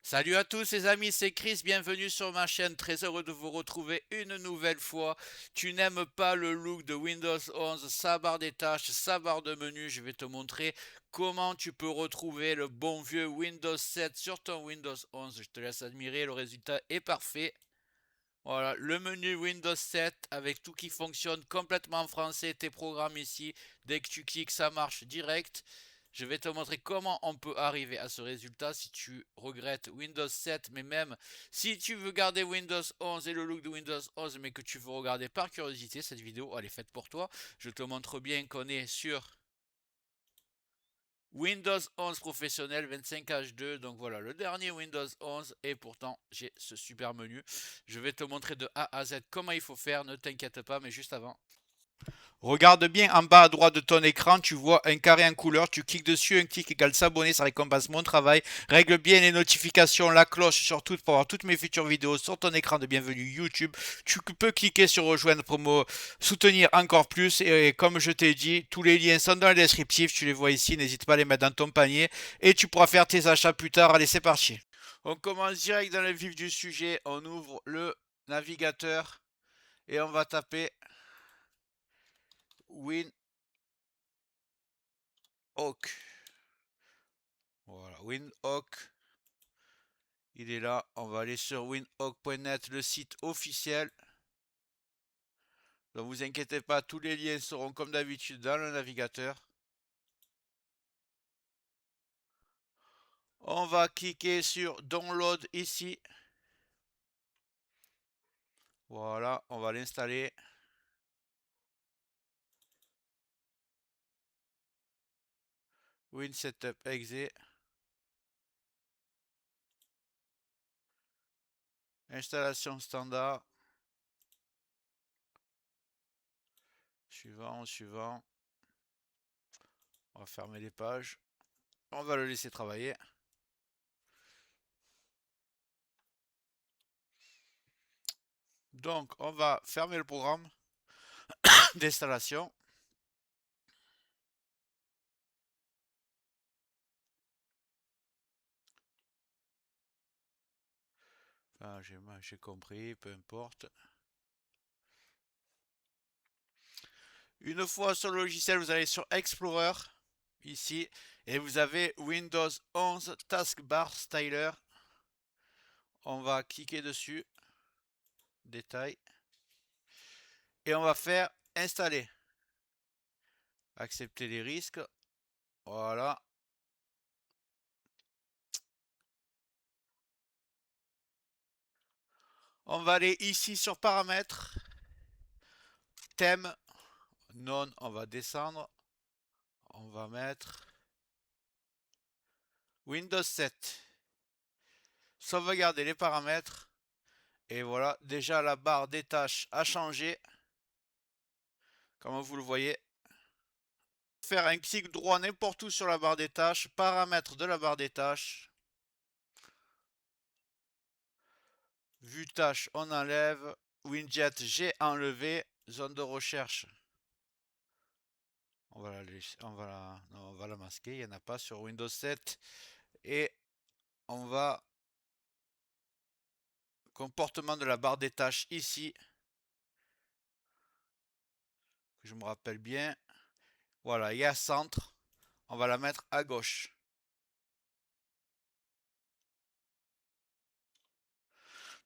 Salut à tous les amis, c'est Chris, bienvenue sur ma chaîne, très heureux de vous retrouver une nouvelle fois. Tu n'aimes pas le look de Windows 11, sa barre des tâches, sa barre de menu, je vais te montrer comment tu peux retrouver le bon vieux Windows 7 sur ton Windows 11. Je te laisse admirer, le résultat est parfait. Voilà, le menu Windows 7 avec tout qui fonctionne complètement en français, tes programmes ici, dès que tu cliques ça marche direct. Je vais te montrer comment on peut arriver à ce résultat si tu regrettes Windows 7, mais même si tu veux garder Windows 11 et le look de Windows 11, mais que tu veux regarder par curiosité, cette vidéo elle est faite pour toi. Je te montre bien qu'on est sur Windows 11 professionnel 25H2, donc voilà le dernier Windows 11 et pourtant j'ai ce super menu. Je vais te montrer de A à Z comment il faut faire, ne t'inquiète pas, mais juste avant. Regarde bien en bas à droite de ton écran, tu vois un carré en couleur, tu cliques dessus, un clic égale s'abonner, ça récompense mon travail. Règle bien les notifications, la cloche surtout pour avoir toutes mes futures vidéos sur ton écran de bienvenue YouTube. Tu peux cliquer sur rejoindre pour me soutenir encore plus et comme je t'ai dit, tous les liens sont dans le descriptif, tu les vois ici, n'hésite pas à les mettre dans ton panier et tu pourras faire tes achats plus tard. Allez, c'est parti. On commence direct dans le vif du sujet, on ouvre le navigateur et on va taper Win Hawk. Voilà, Windhoek, il est là. On va aller sur windhoek.net, le site officiel. Donc vous inquiétez pas, tous les liens seront comme d'habitude dans le navigateur. On va cliquer sur Download ici. Voilà, on va l'installer. Win Setup Exe. Installation standard. Suivant, suivant. On va fermer les pages. On va le laisser travailler. Donc, on va fermer le programme d'installation. Ah, j'ai compris, peu importe. Une fois sur le logiciel, vous allez sur Explorer, ici, et vous avez Windows 11 Taskbar Styler. On va cliquer dessus, détail, et on va faire installer. Accepter les risques, voilà. On va aller ici sur paramètres, thème, non, on va descendre. On va mettre Windows 7. Sauvegarder les paramètres. Et voilà, déjà la barre des tâches a changé. Comme vous le voyez. Faire un clic droit n'importe où sur la barre des tâches. Paramètres de la barre des tâches. Vue tâche, on enlève. Widget, j'ai enlevé. Zone de recherche. On va la masquer. Il n'y en a pas sur Windows 7. Et on va comportement de la barre des tâches ici. Que je me rappelle bien. Voilà, il y a centre. On va la mettre à gauche.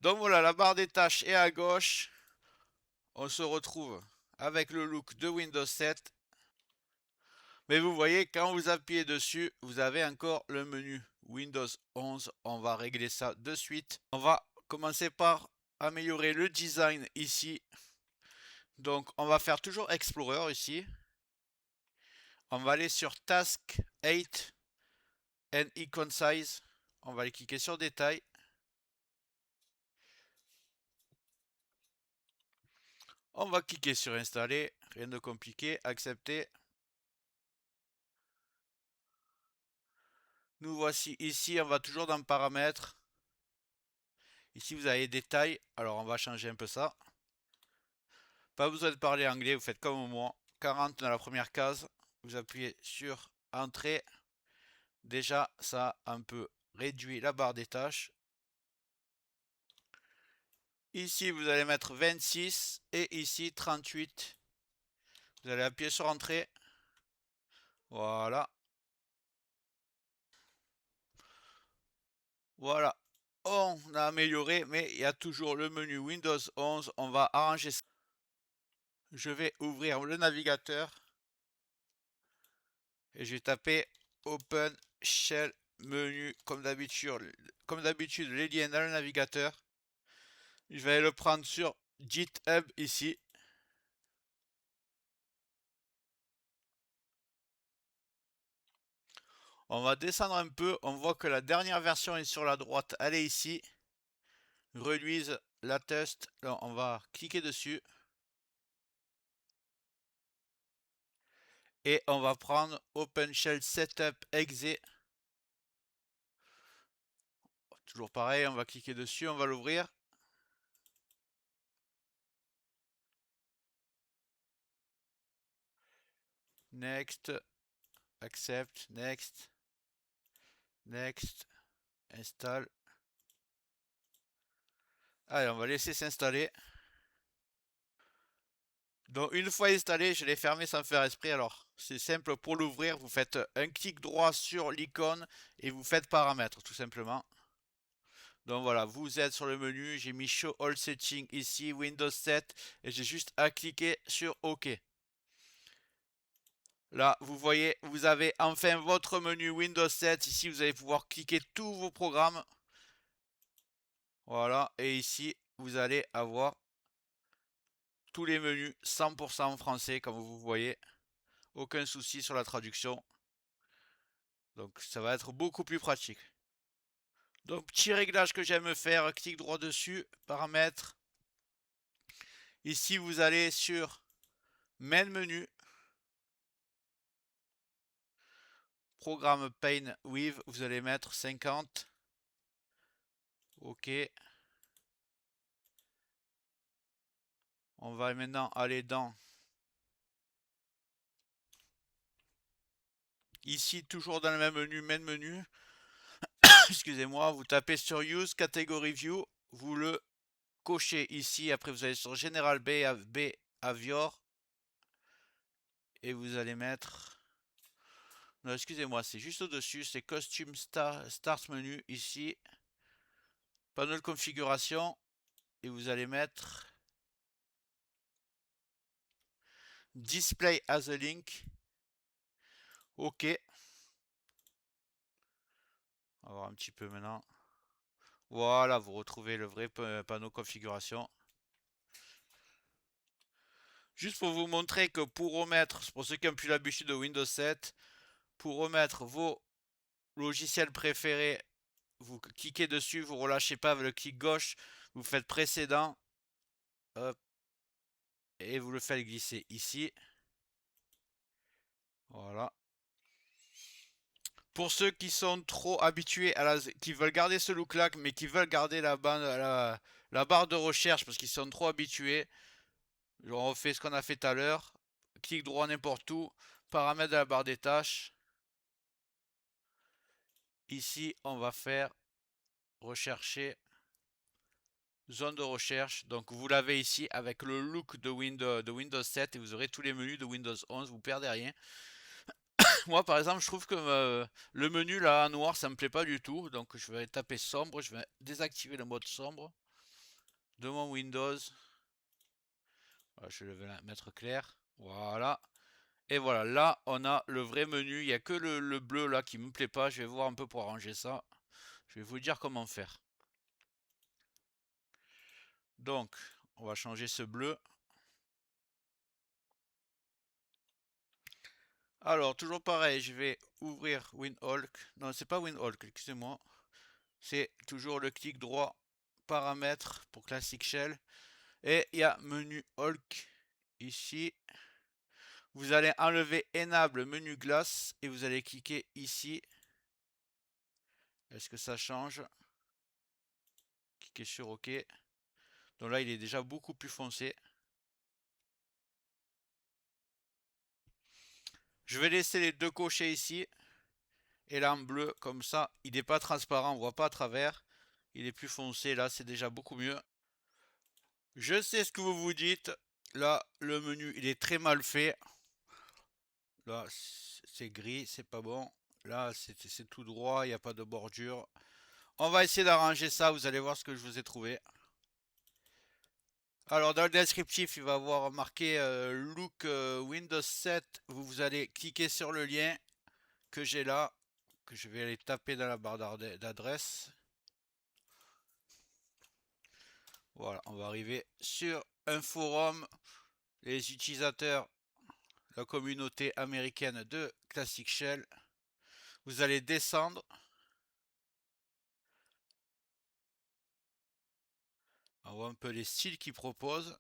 Donc voilà, la barre des tâches est à gauche. On se retrouve avec le look de Windows 7. Mais vous voyez, quand vous appuyez dessus, vous avez encore le menu Windows 11. On va régler ça de suite. On va commencer par améliorer le design ici. Donc on va faire toujours Explorer ici. On va aller sur Task 8 and Icon Size. On va aller cliquer sur Détail. On va cliquer sur Installer. Rien de compliqué. Accepter. Nous voici ici. On va toujours dans Paramètres. Ici, vous avez Détail. Alors, on va changer un peu ça. Pas besoin de parler anglais, vous faites comme moi. 40 dans la première case, vous appuyez sur Entrée. Déjà, ça a un peu réduit la barre des tâches. Ici, vous allez mettre 26 et ici 38. Vous allez appuyer sur Entrée. Voilà. Voilà. On a amélioré, mais il y a toujours le menu Windows 11. On va arranger ça. Je vais ouvrir le navigateur et je vais taper Open Shell Menu comme d'habitude. Comme d'habitude, les liens dans le navigateur. Je vais le prendre sur GitHub ici. On va descendre un peu. On voit que la dernière version est sur la droite. Elle est ici. Release latest. Là, on va cliquer dessus. Et on va prendre OpenShell Setup Exe. Toujours pareil, on va cliquer dessus, on va l'ouvrir. Next, accept, next, next, install. Allez, on va laisser s'installer. Donc une fois installé, je l'ai fermé sans faire esprit. Alors c'est simple, pour l'ouvrir, vous faites un clic droit sur l'icône et vous faites paramètres tout simplement. Donc voilà, vous êtes sur le menu, j'ai mis Show All Settings ici, Windows 7, et j'ai juste à cliquer sur OK. Là, vous voyez, vous avez enfin votre menu Windows 7. Ici, vous allez pouvoir cliquer tous vos programmes. Voilà, et ici, vous allez avoir tous les menus 100% en français, comme vous voyez. Aucun souci sur la traduction. Donc, ça va être beaucoup plus pratique. Donc, petit réglage que j'aime faire, clic droit dessus, paramètres. Ici, vous allez sur Main menu, programme Paint with, vous allez mettre 50. OK. On va maintenant aller dans ici, toujours dans le même menu, Main menu. Excusez-moi, vous tapez sur Use Category View, vous le cochez ici, après vous allez sur General Behavior et vous allez mettre... Non, excusez-moi, c'est juste au-dessus, c'est Costume Start Menu ici, panneau de configuration et vous allez mettre Display as a link. OK. On va voir un petit peu maintenant. Voilà, vous retrouvez le vrai panneau configuration. Juste pour vous montrer que pour remettre, pour ceux qui ont plus l'habitude de Windows 7, pour remettre vos logiciels préférés, vous cliquez dessus, vous relâchez pas avec le clic gauche, vous faites précédent, hop, et vous le faites glisser ici. Voilà. Pour ceux qui sont trop habitués qui veulent garder ce look-là, mais qui veulent garder la barre de recherche parce qu'ils sont trop habitués, on refait ce qu'on a fait tout à l'heure. Clic droit n'importe où, paramètres de la barre des tâches. Ici, on va faire rechercher zone de recherche. Donc vous l'avez ici avec le look de Windows 7 et vous aurez tous les menus de Windows 11, vous perdez rien. Moi par exemple, je trouve que le menu là en noir, ça me plaît pas du tout. Donc je vais taper sombre, je vais désactiver le mode sombre de mon Windows. Voilà, je vais mettre clair. Voilà. Et voilà, là on a le vrai menu. Il n'y a que le bleu là qui me plaît pas. Je vais voir un peu pour arranger ça. Je vais vous dire comment faire. Donc, on va changer ce bleu. Alors, toujours pareil, je vais ouvrir WinHulk. Non, c'est pas WinHulk, excusez-moi. C'est toujours le clic droit, paramètres pour Classic Shell. Et il y a menu Hulk ici. Vous allez enlever Enable menu glace et vous allez cliquer ici. Est-ce que ça change? Cliquez sur OK. Donc là, il est déjà beaucoup plus foncé. Je vais laisser les deux cochers ici. Et là en bleu, comme ça, il n'est pas transparent, on voit pas à travers. Il est plus foncé, là c'est déjà beaucoup mieux. Je sais ce que vous vous dites. Là, le menu, il est très mal fait. Là, c'est gris, c'est pas bon. Là, c'est tout droit, il n'y a pas de bordure. On va essayer d'arranger ça, vous allez voir ce que je vous ai trouvé. Alors, dans le descriptif, il va avoir marqué Look Windows 7. Vous allez cliquer sur le lien que j'ai là, que je vais aller taper dans la barre d'adresse. Voilà, on va arriver sur un forum. Les utilisateurs, la communauté américaine de Classic Shell. Vous allez descendre. On voit un peu les styles qu'ils proposent.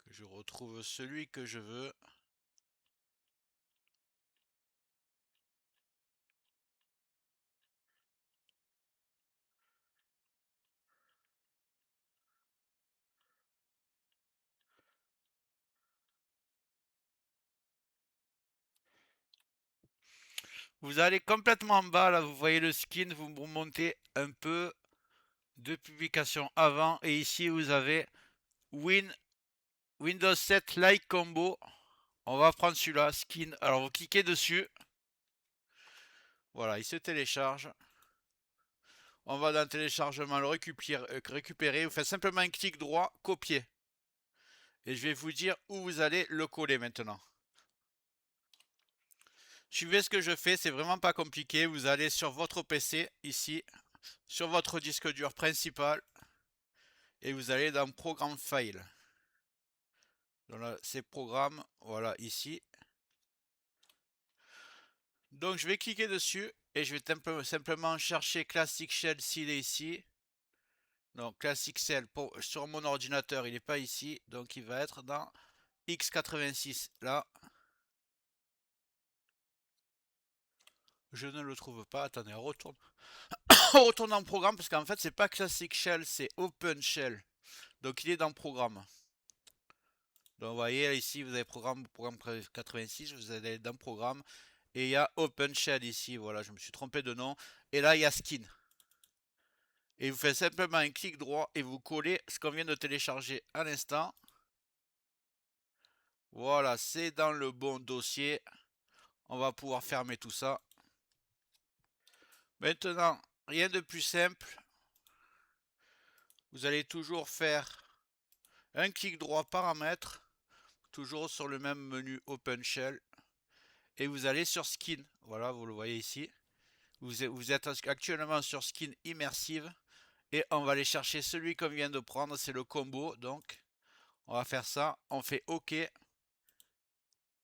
Que je retrouve celui que je veux. Vous allez complètement en bas, là, vous voyez le skin, vous remontez un peu de publication avant. Et ici, vous avez Windows 7 Like Combo. On va prendre celui-là, skin. Alors, vous cliquez dessus. Voilà, il se télécharge. On va dans téléchargement le récupérer. Vous faites simplement un clic droit, copier. Et je vais vous dire où vous allez le coller maintenant. Suivez ce que je fais, c'est vraiment pas compliqué. Vous allez sur votre PC, ici, sur votre disque dur principal. Et vous allez dans Programme File. Donc là, c'est Programme, voilà, ici. Donc je vais cliquer dessus et je vais simplement chercher Classic Shell s'il est ici. Donc Classic Shell, sur mon ordinateur, il n'est pas ici. Donc il va être dans x86, là. Je ne le trouve pas. Attendez, on retourne. On retourne dans le programme parce qu'en fait, c'est pas Classic Shell, c'est Open Shell. Donc il est dans le programme. Donc vous voyez ici, vous avez programme 86, vous allez dans le programme. Et il y a Open Shell ici. Voilà, je me suis trompé de nom. Et là, il y a Skin. Et vous faites simplement un clic droit et vous collez ce qu'on vient de télécharger à l'instant. Voilà, c'est dans le bon dossier. On va pouvoir fermer tout ça. Maintenant, rien de plus simple. Vous allez toujours faire un clic droit paramètres. Toujours sur le même menu Open Shell. Et vous allez sur Skin. Voilà, vous le voyez ici. Vous êtes actuellement sur Skin Immersive. Et on va aller chercher celui qu'on vient de prendre. C'est le combo. Donc, on va faire ça. On fait OK.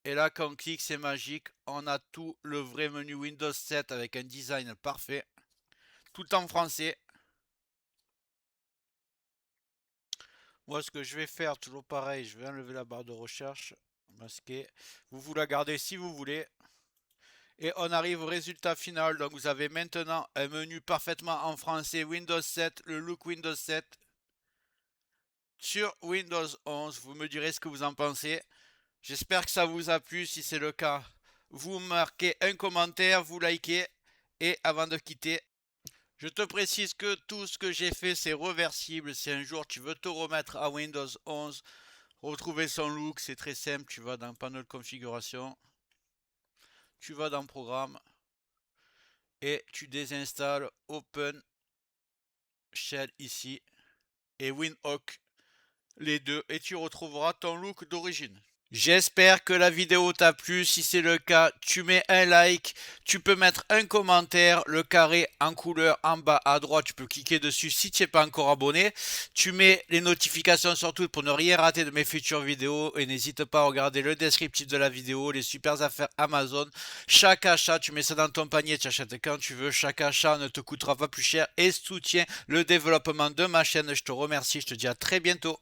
Et là, quand on clique, c'est magique. On a tout le vrai menu Windows 7 avec un design parfait. Tout en français. Moi, ce que je vais faire, toujours pareil, je vais enlever la barre de recherche. Masquer. Vous la gardez si vous voulez. Et on arrive au résultat final. Donc vous avez maintenant un menu parfaitement en français Windows 7, le look Windows 7 sur Windows 11. Vous me direz ce que vous en pensez. J'espère que ça vous a plu. Si c'est le cas, vous marquez un commentaire, vous likez. Et avant de quitter, je te précise que tout ce que j'ai fait, c'est réversible. Si un jour tu veux te remettre à Windows 11, retrouver son look, c'est très simple. Tu vas dans panneau de configuration. Tu vas dans Programme. Et tu désinstalles Open Shell ici. Et Windhoek. Les deux. Et tu retrouveras ton look d'origine. J'espère que la vidéo t'a plu. Si c'est le cas, tu mets un like, tu peux mettre un commentaire, le carré en couleur en bas à droite, tu peux cliquer dessus si tu n'es pas encore abonné. Tu mets les notifications surtout pour ne rien rater de mes futures vidéos et n'hésite pas à regarder le descriptif de la vidéo, les super affaires Amazon. Chaque achat, tu mets ça dans ton panier, tu achètes quand tu veux. Chaque achat ne te coûtera pas plus cher et soutient le développement de ma chaîne. Je te remercie, je te dis à très bientôt.